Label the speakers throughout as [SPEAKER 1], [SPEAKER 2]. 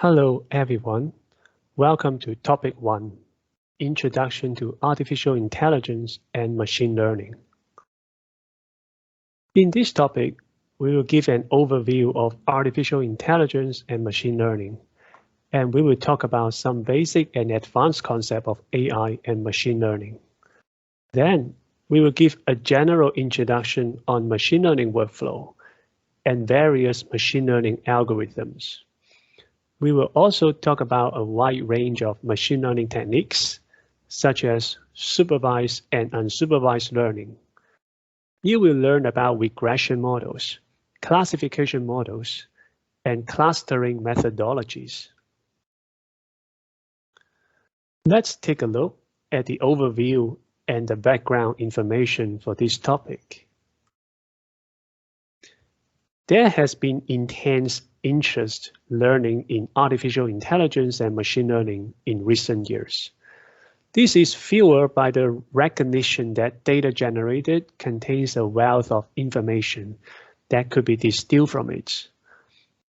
[SPEAKER 1] Hello, everyone. Welcome to Topic 1, Introduction to Artificial Intelligence and Machine Learning. In this topic, we will give an overview of artificial intelligence and machine learning, and we will talk about some basic and advanced concepts of AI and machine learning. Then, we will give a general introduction on machine learning workflow and various machine learning algorithms. We will also talk about a wide range of machine learning techniques, such as supervised and unsupervised learning. You will learn about regression models, classification models, and clustering methodologies. Let's take a look at the overview and the background information for this topic. There has been intense interest learning in artificial intelligence and machine learning in recent years. This is fueled by the recognition that data generated contains a wealth of information that could be distilled from it.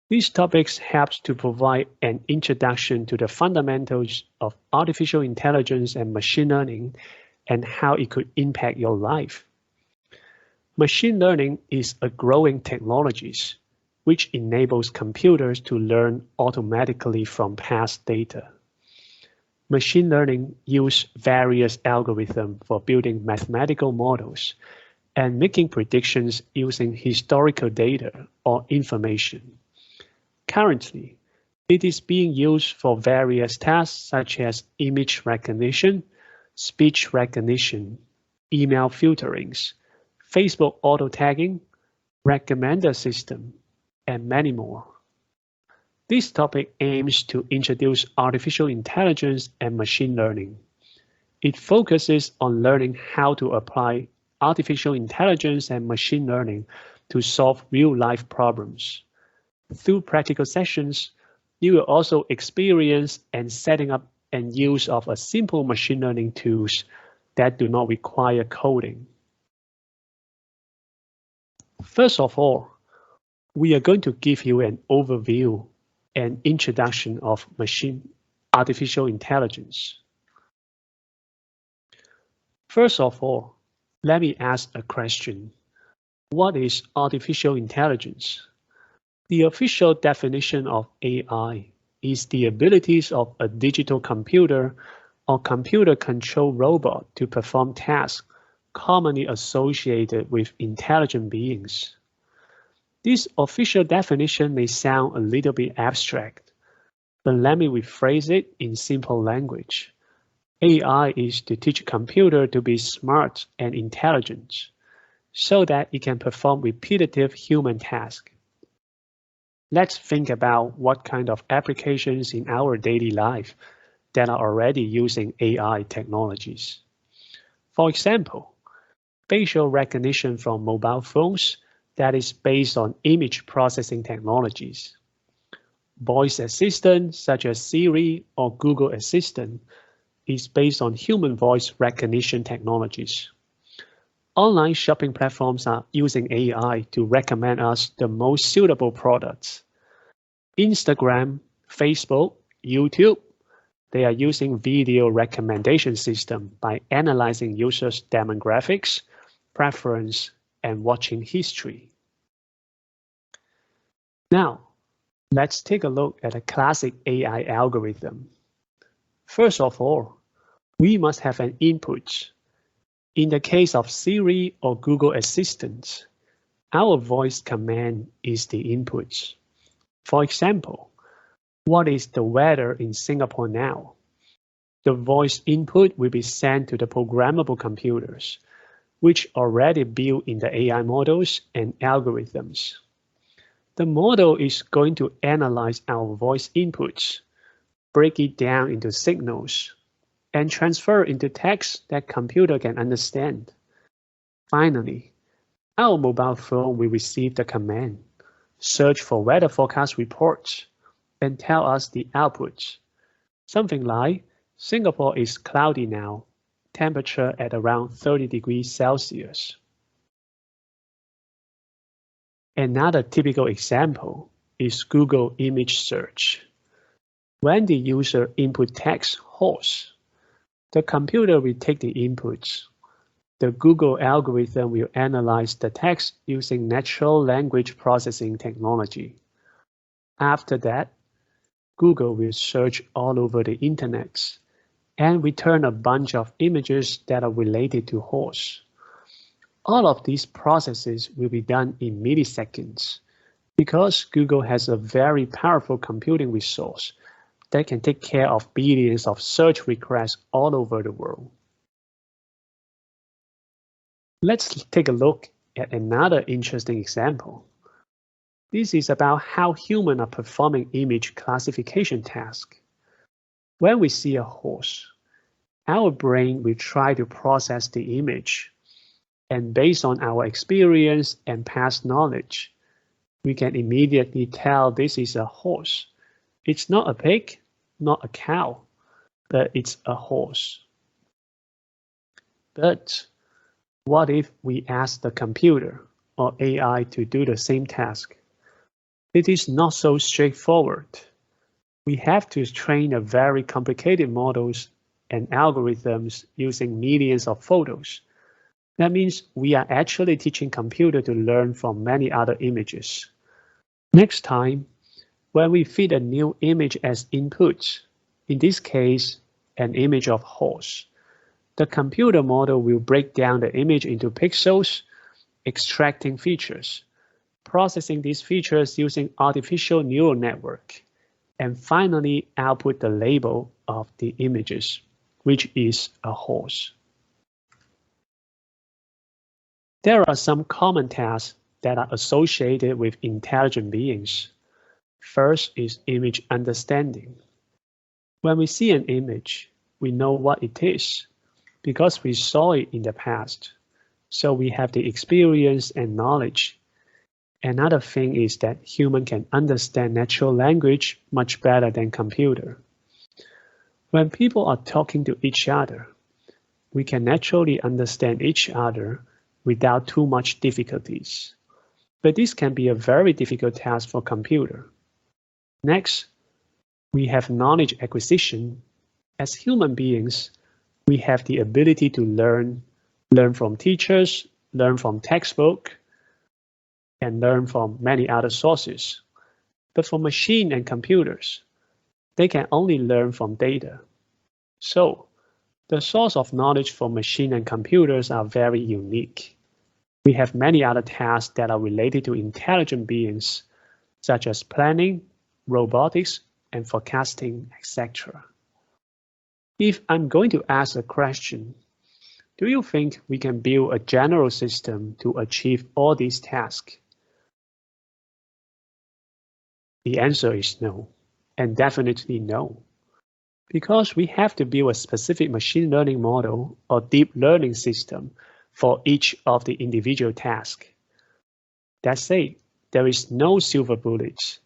[SPEAKER 1] These topics help to provide an introduction to the fundamentals of artificial intelligence and machine learning and how it could impact your life. Machine learning is a growing technology which enables computers to learn automatically from past data. Machine learning uses various algorithms for building mathematical models and making predictions using historical data or information. Currently, it is being used for various tasks such as image recognition, speech recognition, email filterings, Facebook auto-tagging, recommender system, and many more. This topic aims to introduce artificial intelligence and machine learning. It focuses on learning how to apply artificial intelligence and machine learning to solve real-life problems. Through practical sessions, you will also experience and setting up and use of a simple machine learning tools that do not require coding. First of all, we are going to give you an overview and introduction of artificial intelligence. First of all, let me ask a question. What is artificial intelligence? The official definition of AI is the abilities of a digital computer or computer-controlled robot to perform tasks commonly associated with intelligent beings. This official definition may sound a little bit abstract, but let me rephrase it in simple language. AI is to teach a computer to be smart and intelligent, so that it can perform repetitive human tasks. Let's think about what kind of applications in our daily life that are already using AI technologies. For example, facial recognition from mobile phones that is based on image processing technologies. Voice assistant such as Siri or Google Assistant is based on human voice recognition technologies. Online shopping platforms are using AI to recommend us the most suitable products. Instagram, Facebook, YouTube, they are using video recommendation system by analyzing users' demographics, preference, and watching history. Now, let's take a look at a classic AI algorithm. First of all, we must have an input. In the case of Siri or Google Assistant, our voice command is the input. For example, what is the weather in Singapore now? The voice input will be sent to the programmable computers, which already built in the AI models and algorithms. The model is going to analyze our voice inputs, break it down into signals, and transfer into text that computer can understand. Finally, our mobile phone will receive the command, search for weather forecast reports, and tell us the output. Something like, Singapore is cloudy now, temperature at around 30 degrees Celsius. Another typical example is Google image search. When the user input text horse, the computer will take the inputs. The Google algorithm will analyze the text using natural language processing technology. After that, Google will search all over the internet and return a bunch of images that are related to horse. All of these processes will be done in milliseconds because Google has a very powerful computing resource that can take care of billions of search requests all over the world. Let's take a look at another interesting example. This is about how humans are performing image classification tasks. When we see a horse, our brain will try to process the image, and based on our experience and past knowledge, we can immediately tell this is a horse. It's not a pig, not a cow, but it's a horse. But what if we ask the computer or AI to do the same task? It is not so straightforward. We have to train a very complicated models and algorithms using millions of photos. That means we are actually teaching computer to learn from many other images. Next time, when we feed a new image as input, in this case, an image of horse, the computer model will break down the image into pixels, extracting features, processing these features using artificial neural network, and finally output the label of the images, which is a horse. There are some common tasks that are associated with intelligent beings. First is image understanding. When we see an image, we know what it is because we saw it in the past. So we have the experience and knowledge. Another thing is that human can understand natural language much better than computer. When people are talking to each other, we can naturally understand each other without too much difficulties. But this can be a very difficult task for computer. Next, we have knowledge acquisition. As human beings, we have the ability to learn from teachers, learn from textbook, and learn from many other sources. But for machine and computers, they can only learn from data. So, the source of knowledge for machine and computers are very unique. We have many other tasks that are related to intelligent beings, such as planning, robotics, and forecasting, etc. If I'm going to ask a question, do you think we can build a general system to achieve all these tasks? The answer is no, and definitely no. Because we have to build a specific machine learning model or deep learning system for each of the individual tasks. That's it, there is no silver bullet,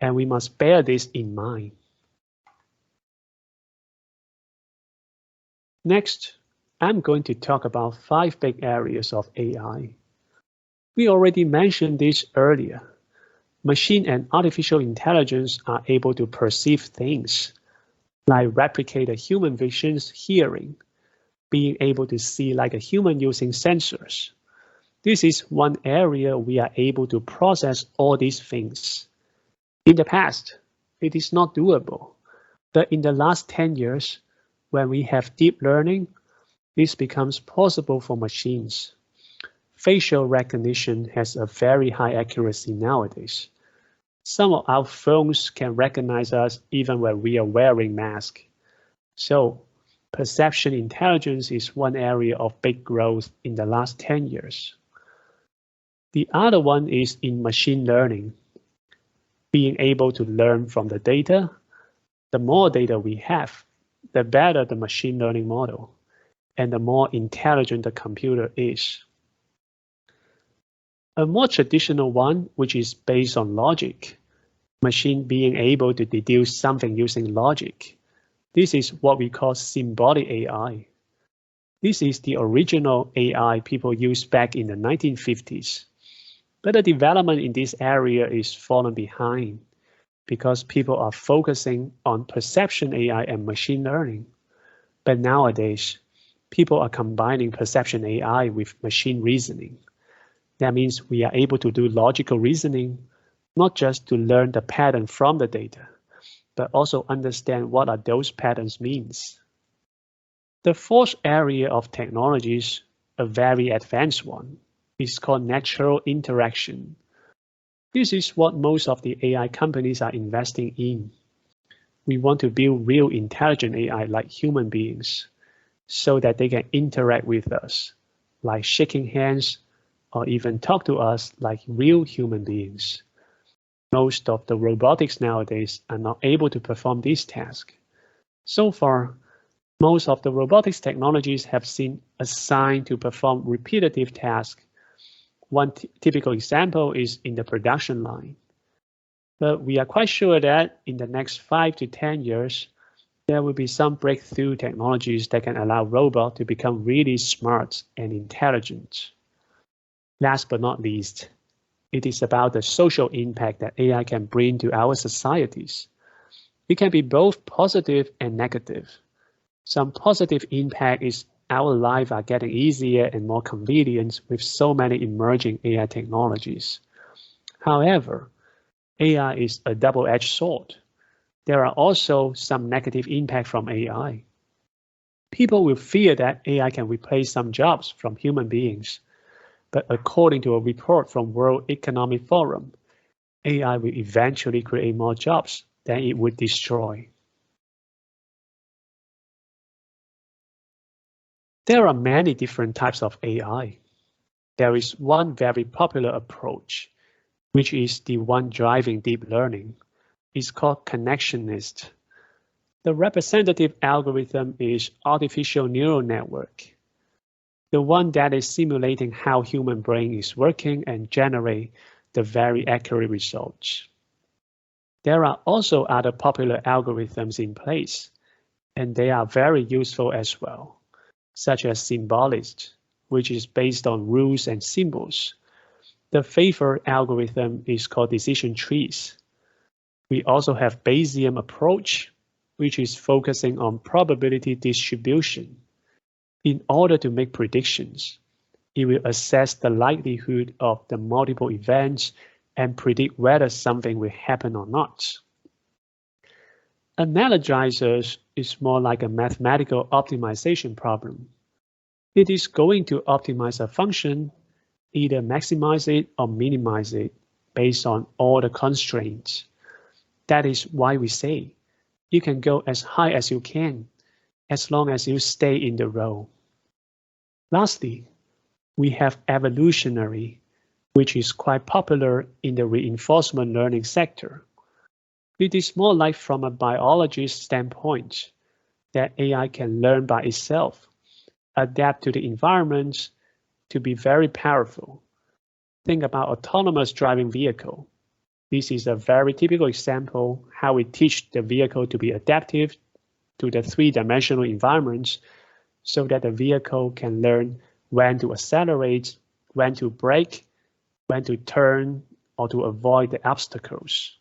[SPEAKER 1] and we must bear this in mind. Next, I'm going to talk about 5 big areas of AI. We already mentioned this earlier. Machine and artificial intelligence are able to perceive things, like replicate a human vision's hearing, being able to see like a human using sensors. This is one area we are able to process all these things. In the past, it is not doable, but in the last 10 years, when we have deep learning, this becomes possible for machines. Facial recognition has a very high accuracy nowadays. Some of our phones can recognize us even when we are wearing masks. So, perception intelligence is one area of big growth in the last 10 years. The other one is in machine learning. Being able to learn from the data. The more data we have, the better the machine learning model, and the more intelligent the computer is. A more traditional one, which is based on logic, machine being able to deduce something using logic. This is what we call Symbolic Ai. This is the original AI people used back in the 1950s. But the development in this area is fallen behind because people are focusing on perception AI and machine learning. But nowadays, people are combining perception AI with machine reasoning. That means we are able to do logical reasoning, not just to learn the pattern from the data, but also understand what are those patterns means. The fourth area of technologies, a very advanced one, is called natural interaction. This is what most of the AI companies are investing in. We want to build real intelligent AI like human beings so that they can interact with us, like shaking hands, or even talk to us like real human beings. Most of the robotics nowadays are not able to perform this task. So far, most of the robotics technologies have been assigned to perform repetitive tasks. One typical example is in the production line. But we are quite sure that in the next 5 to 10 years, there will be some breakthrough technologies that can allow robots to become really smart and intelligent. Last but not least, it is about the social impact that AI can bring to our societies. It can be both positive and negative. Some positive impact is our lives are getting easier and more convenient with so many emerging AI technologies. However, AI is a double-edged sword. There are also some negative impact from AI. People will fear that AI can replace some jobs from human beings. But according to a report from World Economic Forum, AI will eventually create more jobs than it would destroy. There are many different types of AI. There is one very popular approach, which is the one driving deep learning. It's called connectionist. The representative algorithm is artificial neural network, the one that is simulating how human brain is working and generate the very accurate results. There are also other popular algorithms in place, and they are very useful as well, such as Symbolic, which is based on rules and symbols. The favored algorithm is called decision trees. We also have Bayesium Approach, which is focusing on probability distribution. In order to make predictions, it will assess the likelihood of the multiple events and predict whether something will happen or not. Analogizers is more like a mathematical optimization problem. It is going to optimize a function, either maximize it or minimize it based on all the constraints. That is why we say you can go as high as you can, as long as you stay in the row. Lastly, we have evolutionary, which is quite popular in the reinforcement learning sector. It is more like from a biologist standpoint that AI can learn by itself, adapt to the environment to be very powerful. Think about autonomous driving vehicle. This is a very typical example how we teach the vehicle to be adaptive to the three-dimensional environments so that the vehicle can learn when to accelerate, when to brake, when to turn, or to avoid the obstacles.